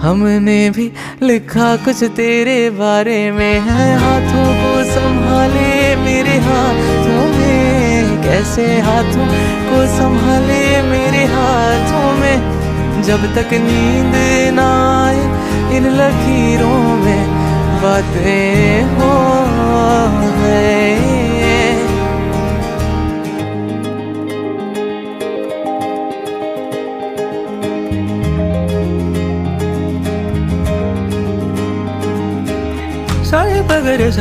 हमने भी लिखा कुछ तेरे बारे में है। हाथों को संभाले मेरे हाथों में, कैसे हाथों को संभाले मेरे हाथों में। जब तक नींद ना आए इन लकीरों में बातें हो गए। सारे पगरे